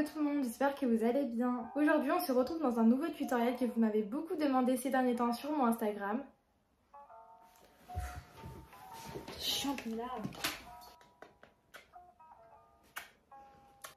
Hello tout le monde, j'espère que vous allez bien. Aujourd'hui on se retrouve dans un nouveau tutoriel que vous m'avez beaucoup demandé ces derniers temps sur mon Instagram.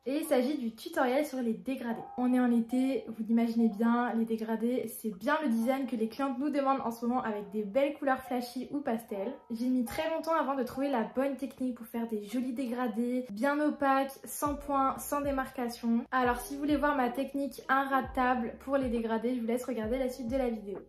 Et il s'agit du tutoriel sur les dégradés. On est en été, vous l'imaginez bien, les dégradés, c'est bien le design que les clientes nous demandent en ce moment avec des belles couleurs flashy ou pastel. J'ai mis très longtemps avant de trouver la bonne technique pour faire des jolis dégradés, bien opaques, sans points, sans démarcation. Alors si vous voulez voir ma technique inratable pour les dégradés, je vous laisse regarder la suite de la vidéo.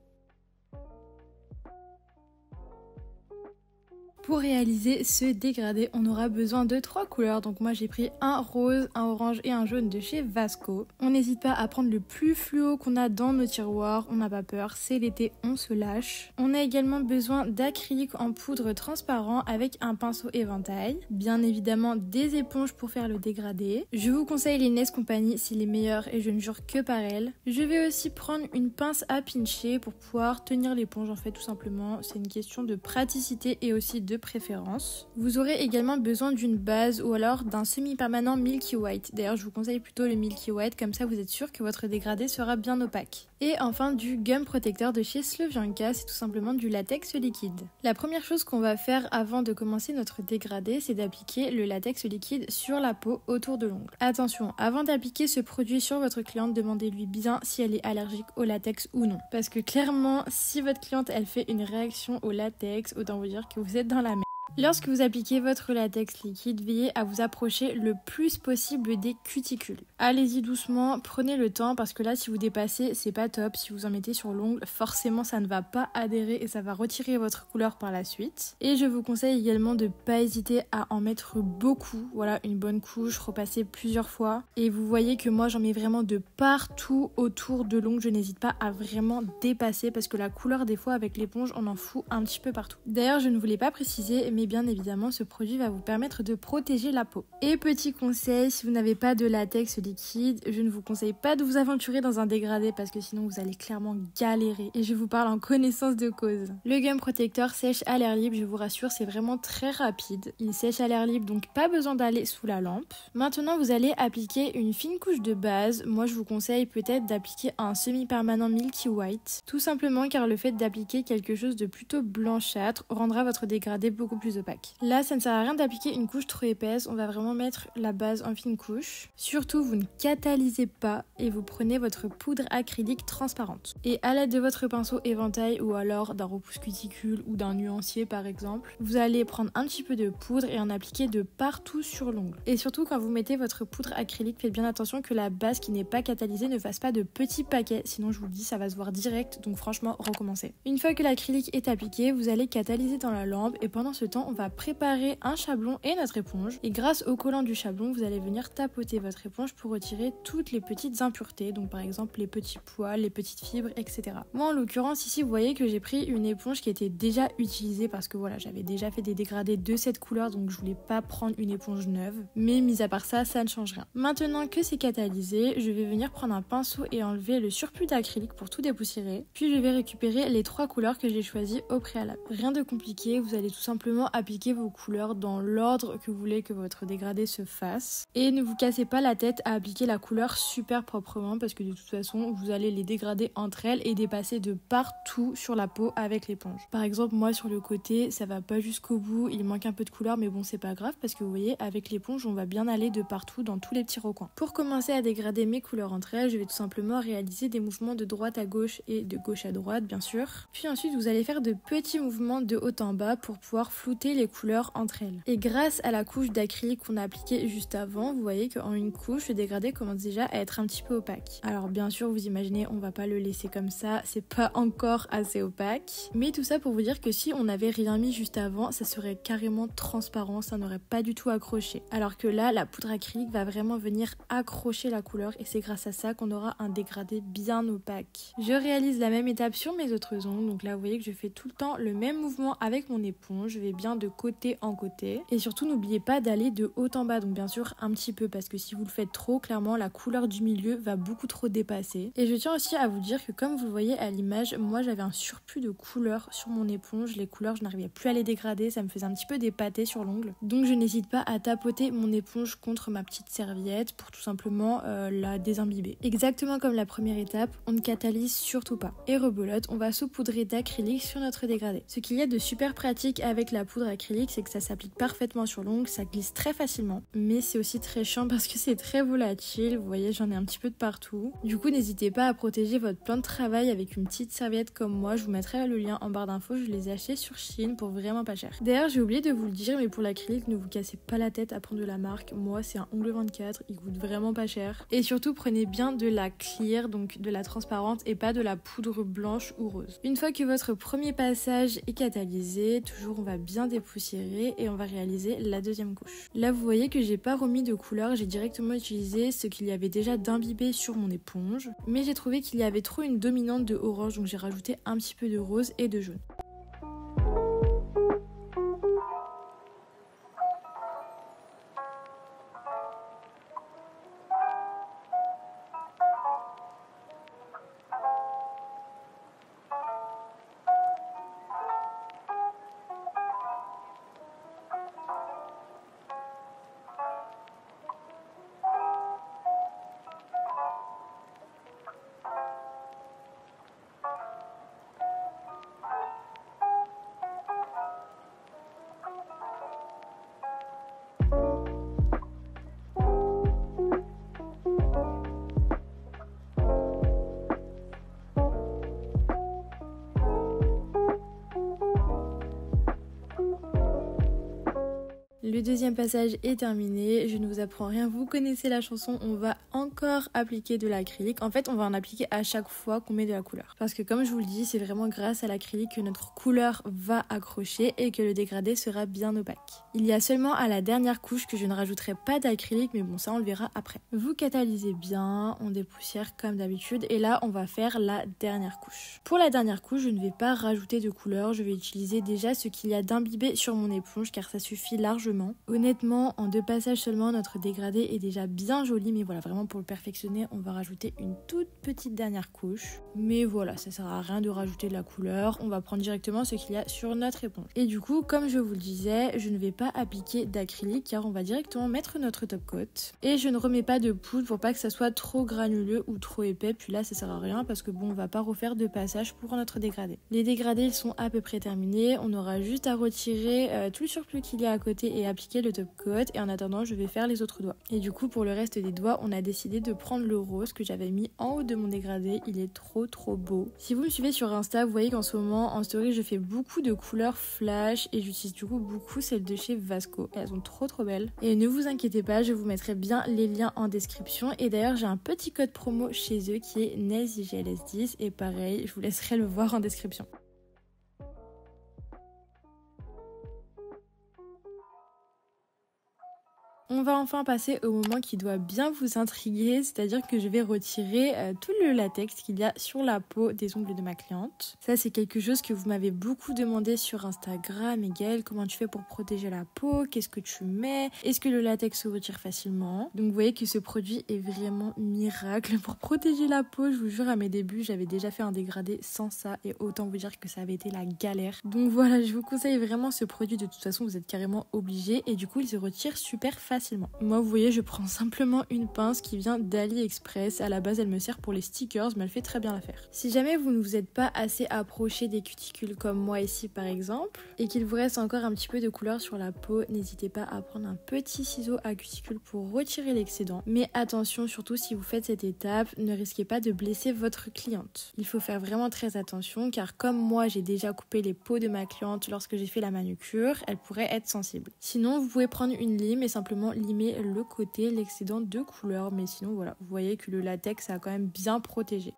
Pour réaliser ce dégradé, on aura besoin de 3 couleurs. Donc moi j'ai pris un rose, un orange et un jaune de chez Vasco. On n'hésite pas à prendre le plus fluo qu'on a dans nos tiroirs, on n'a pas peur, c'est l'été, on se lâche. On a également besoin d'acrylique en poudre transparent avec un pinceau éventail. Bien évidemment des éponges pour faire le dégradé. Je vous conseille les Inès Company, c'est les meilleures et je ne jure que par elles. Je vais aussi prendre une pince à pincher pour pouvoir tenir l'éponge en fait tout simplement. C'est une question de praticité et aussi de préférence. Vous aurez également besoin d'une base ou alors d'un semi-permanent Milky White. D'ailleurs, je vous conseille plutôt le Milky White, comme ça vous êtes sûr que votre dégradé sera bien opaque. Et enfin du gum protecteur de chez Slovianka, c'est tout simplement du latex liquide. La première chose qu'on va faire avant de commencer notre dégradé, c'est d'appliquer le latex liquide sur la peau autour de l'ongle. Attention, avant d'appliquer ce produit sur votre cliente, demandez-lui bien si elle est allergique au latex ou non. Parce que clairement, si votre cliente elle fait une réaction au latex, autant vous dire que vous êtes dans la merde. Lorsque vous appliquez votre latex liquide, veillez à vous approcher le plus possible des cuticules. Allez-y doucement, prenez le temps parce que là si vous dépassez, c'est pas top. Si vous en mettez sur l'ongle, forcément ça ne va pas adhérer et ça va retirer votre couleur par la suite. Et je vous conseille également de pas hésiter à en mettre beaucoup. Voilà, une bonne couche, repasser plusieurs fois. Et vous voyez que moi j'en mets vraiment de partout autour de l'ongle. Je n'hésite pas à vraiment dépasser parce que la couleur des fois avec l'éponge on en fout un petit peu partout. D'ailleurs je ne voulais pas préciser mais bien évidemment ce produit va vous permettre de protéger la peau. Et petit conseil, si vous n'avez pas de latex liquide, je ne vous conseille pas de vous aventurer dans un dégradé parce que sinon vous allez clairement galérer. Et je vous parle en connaissance de cause. Le gum protecteur sèche à l'air libre, je vous rassure, c'est vraiment très rapide. Il sèche à l'air libre donc pas besoin d'aller sous la lampe. Maintenant vous allez appliquer une fine couche de base. Moi je vous conseille peut-être d'appliquer un semi-permanent Milky White. Tout simplement car le fait d'appliquer quelque chose de plutôt blanchâtre rendra votre dégradé beaucoup plus opaque. Là, ça ne sert à rien d'appliquer une couche trop épaisse, on va vraiment mettre la base en fine couche. Surtout, vous ne catalysez pas et vous prenez votre poudre acrylique transparente. Et à l'aide de votre pinceau éventail ou alors d'un repousse cuticule ou d'un nuancier par exemple, vous allez prendre un petit peu de poudre et en appliquer de partout sur l'ongle. Et surtout, quand vous mettez votre poudre acrylique, faites bien attention que la base qui n'est pas catalysée ne fasse pas de petits paquets, sinon je vous le dis, ça va se voir direct, donc franchement, recommencez. Une fois que l'acrylique est appliqué, vous allez catalyser dans la lampe et pendant ce temps, on va préparer un chablon et notre éponge. Et grâce au collant du chablon, vous allez venir tapoter votre éponge pour retirer toutes les petites impuretés. Donc par exemple les petits poils, les petites fibres, etc. Moi en l'occurrence ici, vous voyez que j'ai pris une éponge qui était déjà utilisée parce que voilà, j'avais déjà fait des dégradés de cette couleur donc je voulais pas prendre une éponge neuve. Mais mis à part ça, ça ne change rien. Maintenant que c'est catalysé, je vais venir prendre un pinceau et enlever le surplus d'acrylique pour tout dépoussiérer. Puis je vais récupérer les 3 couleurs que j'ai choisies au préalable. Rien de compliqué, vous allez tout simplement appliquez vos couleurs dans l'ordre que vous voulez que votre dégradé se fasse et ne vous cassez pas la tête à appliquer la couleur super proprement parce que de toute façon vous allez les dégrader entre elles et dépasser de partout sur la peau avec l'éponge. Par exemple moi sur le côté ça va pas jusqu'au bout, il manque un peu de couleur mais bon c'est pas grave parce que vous voyez avec l'éponge on va bien aller de partout dans tous les petits recoins. Pour commencer à dégrader mes couleurs entre elles, je vais tout simplement réaliser des mouvements de droite à gauche et de gauche à droite bien sûr. Puis ensuite vous allez faire de petits mouvements de haut en bas pour pouvoir flouter les couleurs entre elles. Et grâce à la couche d'acrylique qu'on a appliquée juste avant, vous voyez qu'en une couche, le dégradé commence déjà à être un petit peu opaque. Alors bien sûr, vous imaginez, on va pas le laisser comme ça, c'est pas encore assez opaque. Mais tout ça pour vous dire que si on n'avait rien mis juste avant, ça serait carrément transparent, ça n'aurait pas du tout accroché. Alors que là, la poudre acrylique va vraiment venir accrocher la couleur et c'est grâce à ça qu'on aura un dégradé bien opaque. Je réalise la même étape sur mes autres ongles, donc là vous voyez que je fais tout le temps le même mouvement avec mon éponge. Je vais bien bien de côté en côté. Et surtout n'oubliez pas d'aller de haut en bas, donc bien sûr un petit peu parce que si vous le faites trop, clairement la couleur du milieu va beaucoup trop dépasser. Et je tiens aussi à vous dire que comme vous le voyez à l'image, moi j'avais un surplus de couleur sur mon éponge. Les couleurs, je n'arrivais plus à les dégrader, ça me faisait un petit peu des pâtés sur l'ongle. Donc je n'hésite pas à tapoter mon éponge contre ma petite serviette pour tout simplement la désimbiber. Exactement comme la première étape, on ne catalyse surtout pas. Et rebelote, on va saupoudrer d'acrylique sur notre dégradé. Ce qu'il y a de super pratique avec la poudre acrylique, c'est que ça s'applique parfaitement sur l'ongle, ça glisse très facilement, mais c'est aussi très chiant parce que c'est très volatile. Vous voyez, j'en ai un petit peu de partout. Du coup, n'hésitez pas à protéger votre plan de travail avec une petite serviette comme moi. Je vous mettrai le lien en barre d'infos, je les ai achetés sur Shein pour vraiment pas cher. D'ailleurs, j'ai oublié de vous le dire, mais pour l'acrylique, ne vous cassez pas la tête à prendre de la marque. Moi, c'est un ongle 24, il coûte vraiment pas cher. Et surtout, prenez bien de la clear, donc de la transparente et pas de la poudre blanche ou rose. Une fois que votre premier passage est catalysé, toujours on va bien dépoussiérer et on va réaliser la deuxième couche. Là, vous voyez que j'ai pas remis de couleur, j'ai directement utilisé ce qu'il y avait déjà d'imbibé sur mon éponge, mais j'ai trouvé qu'il y avait trop une dominante de orange, donc j'ai rajouté un petit peu de rose et de jaune. Le deuxième passage est terminé, je ne vous apprends rien, vous connaissez la chanson, on va encore appliquer de l'acrylique. En fait, on va en appliquer à chaque fois qu'on met de la couleur. Parce que comme je vous le dis, c'est vraiment grâce à l'acrylique que notre couleur va accrocher et que le dégradé sera bien opaque. Il y a seulement à la dernière couche que je ne rajouterai pas d'acrylique, mais bon, ça on le verra après. Vous catalysez bien, on dépoussière comme d'habitude et là on va faire la dernière couche. Pour la dernière couche, je ne vais pas rajouter de couleur, je vais utiliser déjà ce qu'il y a d'imbibé sur mon éponge car ça suffit largement. Honnêtement, en 2 passages seulement, notre dégradé est déjà bien joli, mais voilà, vraiment pour le perfectionner, on va rajouter une toute petite dernière couche. Mais voilà, ça sert à rien de rajouter de la couleur, on va prendre directement ce qu'il y a sur notre éponge. Et du coup, comme je vous le disais, je ne vais pas appliquer d'acrylique car on va directement mettre notre top coat. Et je ne remets pas de poudre pour pas que ça soit trop granuleux ou trop épais, puis là ça sert à rien parce que bon, on va pas refaire 2 passages pour notre dégradé. Les dégradés, ils sont à peu près terminés, on aura juste à retirer tout le surplus qu'il y a à côté et appliquer le top coat et en attendant je vais faire les autres doigts. Et du coup pour le reste des doigts on a décidé de prendre le rose que j'avais mis en haut de mon dégradé, il est trop beau. Si vous me suivez sur Insta vous voyez qu'en ce moment en story je fais beaucoup de couleurs flash et j'utilise du coup beaucoup celles de chez Vasco et elles sont trop belles. Et ne vous inquiétez pas, je vous mettrai bien les liens en description et d'ailleurs j'ai un petit code promo chez eux qui est NailsIGLS10 et pareil je vous laisserai le voir en description. On va enfin passer au moment qui doit bien vous intriguer, c'est-à-dire que je vais retirer tout le latex qu'il y a sur la peau des ongles de ma cliente. Ça c'est quelque chose que vous m'avez beaucoup demandé sur Instagram. Gaëlle, comment tu fais pour protéger la peau? Qu'est-ce que tu mets? Est-ce que le latex se retire facilement? Donc vous voyez que ce produit est vraiment miracle pour protéger la peau. Je vous jure, à mes débuts j'avais déjà fait un dégradé sans ça et autant vous dire que ça avait été la galère. Donc voilà, je vous conseille vraiment ce produit, de toute façon vous êtes carrément obligés et du coup il se retire super facilement. Moi vous voyez je prends simplement une pince qui vient d'AliExpress, à la base elle me sert pour les stickers mais elle fait très bien l'affaire. Si jamais vous ne vous êtes pas assez approché des cuticules comme moi ici par exemple et qu'il vous reste encore un petit peu de couleur sur la peau, n'hésitez pas à prendre un petit ciseau à cuticule pour retirer l'excédent. Mais attention, surtout si vous faites cette étape, ne risquez pas de blesser votre cliente. Il faut faire vraiment très attention car comme moi j'ai déjà coupé les peaux de ma cliente lorsque j'ai fait la manucure, elle pourrait être sensible. Sinon vous pouvez prendre une lime et simplement limer le côté, l'excédent de couleur, mais sinon voilà, vous voyez que le latex a quand même bien protégé.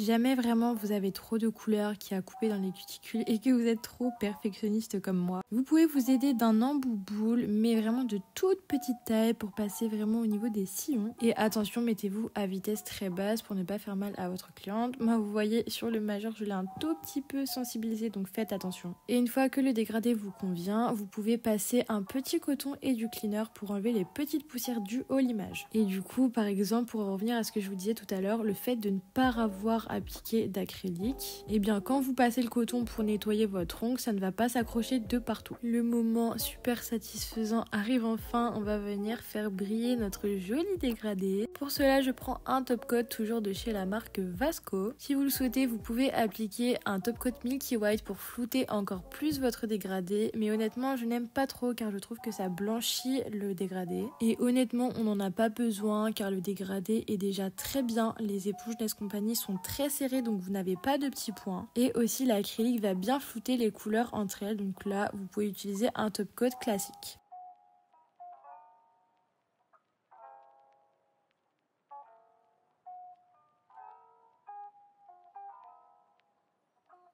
Si jamais vraiment vous avez trop de couleurs qui a coupé dans les cuticules et que vous êtes trop perfectionniste comme moi, vous pouvez vous aider d'un embout boule, mais vraiment de toute petite taille pour passer vraiment au niveau des sillons. Et attention, mettez-vous à vitesse très basse pour ne pas faire mal à votre cliente. Moi, vous voyez, sur le majeur, je l'ai un tout petit peu sensibilisé, donc faites attention. Et une fois que le dégradé vous convient, vous pouvez passer un petit coton et du cleaner pour enlever les petites poussières dues au limage. Et du coup, par exemple, pour revenir à ce que je vous disais tout à l'heure, le fait de ne pas avoir appliqué d'acrylique, et bien quand vous passez le coton pour nettoyer votre ongle, ça ne va pas s'accrocher de partout. Le moment super satisfaisant arrive enfin, on va venir faire briller notre joli dégradé. Pour cela, je prends un top coat toujours de chez la marque Vasco. Si vous le souhaitez, vous pouvez appliquer un top coat Milky White pour flouter encore plus votre dégradé, mais honnêtement, je n'aime pas trop car je trouve que ça blanchit le dégradé. Et honnêtement, on n'en a pas besoin car le dégradé est déjà très bien. Les éponges Nails Company sont très serrées, donc vous n'avez pas de petits points. Et aussi, l'acrylique va bien flouter les couleurs entre elles, donc là, vous pouvez utiliser un top coat classique.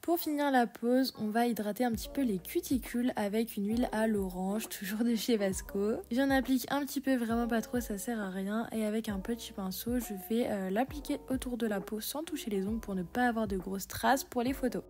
Pour finir la pose, on va hydrater un petit peu les cuticules avec une huile à l'orange, toujours de chez Vasco. J'en applique un petit peu, vraiment pas trop, ça sert à rien. Et avec un petit pinceau, je vais l'appliquer autour de la peau sans toucher les ongles pour ne pas avoir de grosses traces pour les photos.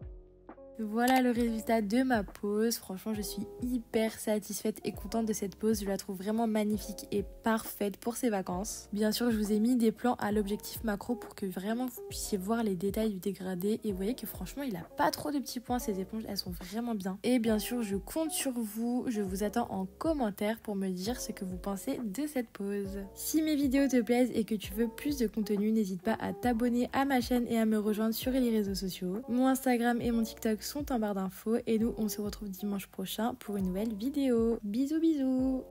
Voilà le résultat de ma pose. Franchement, je suis hyper satisfaite et contente de cette pose. Je la trouve vraiment magnifique et parfaite pour ces vacances. Bien sûr, je vous ai mis des plans à l'objectif macro pour que vraiment vous puissiez voir les détails du dégradé. Et vous voyez que franchement, il a pas trop de petits points. Ces éponges, elles sont vraiment bien. Et bien sûr, je compte sur vous. Je vous attends en commentaire pour me dire ce que vous pensez de cette pose. Si mes vidéos te plaisent et que tu veux plus de contenu, n'hésite pas à t'abonner à ma chaîne et à me rejoindre sur les réseaux sociaux. Mon Instagram et mon TikTok sont en barre d'infos et nous on se retrouve dimanche prochain pour une nouvelle vidéo. Bisous bisous.